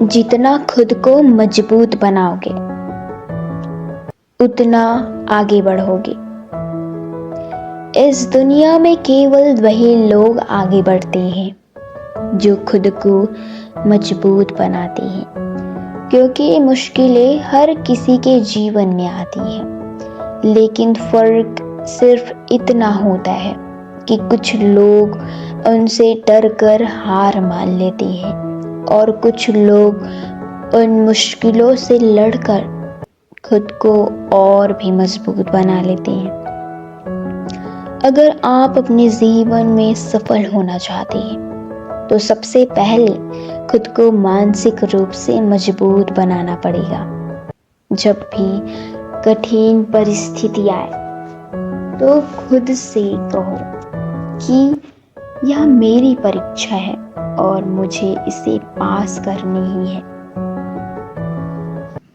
जितना खुद को मजबूत बनाओगे उतना आगे बढ़ोगे। इस दुनिया में केवल वही लोग आगे बढ़ते हैं जो खुद को मजबूत बनाते हैं, क्योंकि मुश्किलें हर किसी के जीवन में आती हैं, लेकिन फर्क सिर्फ इतना होता है कि कुछ लोग उनसे डरकर हार मान लेते हैं और कुछ लोग उन मुश्किलों से लड़कर खुद को और भी मजबूत बना लेते हैं। अगर आप अपने जीवन में सफल होना चाहते हैं तो सबसे पहले खुद को मानसिक रूप से मजबूत बनाना पड़ेगा। जब भी कठिन परिस्थिति आए तो खुद से कहो कि यह मेरी परीक्षा है और मुझे इसे पास करनी ही है।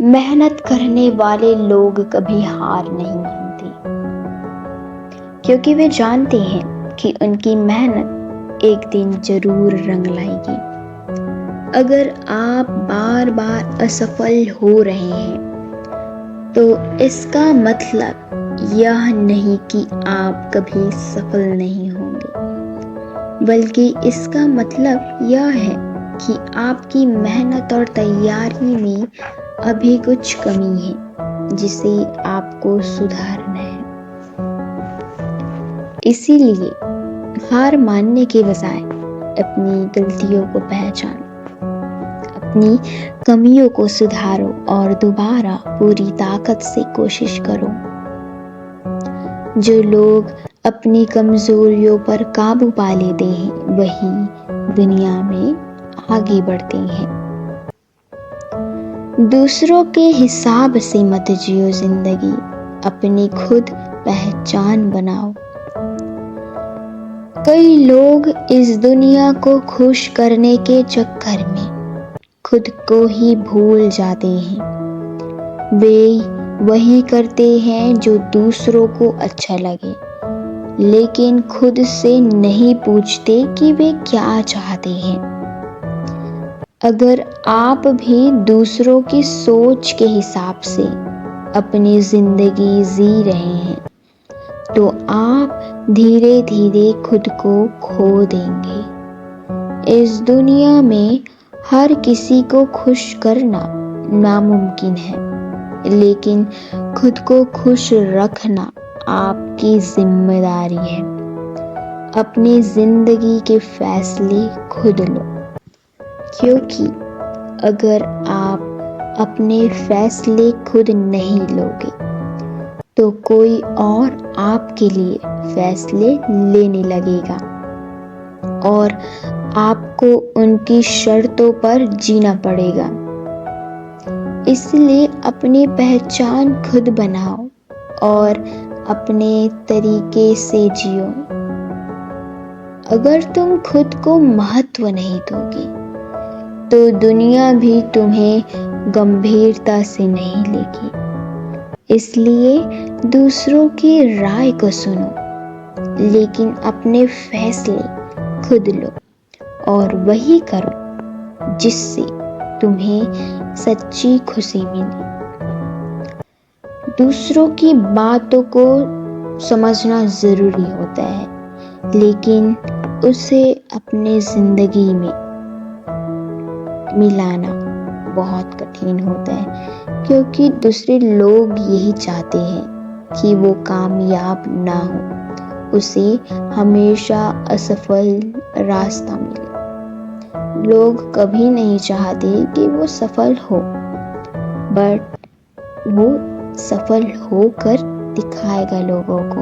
मेहनत करने वाले लोग कभी हार नहीं मानते, क्योंकि वे जानते हैं कि उनकी मेहनत एक दिन जरूर रंग लाएगी। अगर आप बार बार असफल हो रहे हैं तो इसका मतलब यह नहीं कि आप कभी सफल नहीं होंगे, बल्कि इसका मतलब यह है कि आपकी मेहनत और तैयारी में अभी कुछ कमी है जिसे आपको सुधारना है। इसीलिए हार मानने के बजाय अपनी गलतियों को पहचानो, अपनी कमियों को सुधारो और दोबारा पूरी ताकत से कोशिश करो। जो लोग अपनी कमजोरियों पर काबू पा लेते हैं वही दुनिया में आगे बढ़ते हैं। दूसरों के हिसाब से मत जियो जिंदगी, अपनी खुद पहचान बनाओ। कई लोग इस दुनिया को खुश करने के चक्कर में खुद को ही भूल जाते हैं। वे वही करते हैं जो दूसरों को अच्छा लगे, लेकिन खुद से नहीं पूछते कि वे क्या चाहते हैं। अगर आप भी दूसरों की सोच के हिसाब से अपनी जिंदगी जी रहे हैं तो आप धीरे धीरे खुद को खो देंगे। इस दुनिया में हर किसी को खुश करना नामुमकिन है, लेकिन खुद को खुश रखना आपकी जिम्मेदारी है। अपनी जिंदगी के फैसले खुद लो, क्योंकि अगर आप अपने फैसले खुद नहीं लोगे तो कोई और आपके लिए फैसले लेने लगेगा और आपको उनकी शर्तों पर जीना पड़ेगा। इसलिए अपनी पहचान खुद बनाओ और अपने तरीके से जियो। अगर तुम खुद को महत्व नहीं दोगे तो दुनिया भी तुम्हें गंभीरता से नहीं लेगी। इसलिए दूसरों की राय को सुनो, लेकिन अपने फैसले खुद लो और वही करो जिससे तुम्हें सच्ची खुशी मिले। दूसरों की बातों को समझना जरूरी होता है, लेकिन उसे अपने जिंदगी में मिलाना बहुत कठिन होता है, क्योंकि दूसरे लोग यही चाहते हैं कि वो कामयाब ना हो, उसे हमेशा असफल रास्ता मिले। लोग कभी नहीं चाहते कि वो सफल हो, बट वो सफल होकर दिखाएगा लोगों को।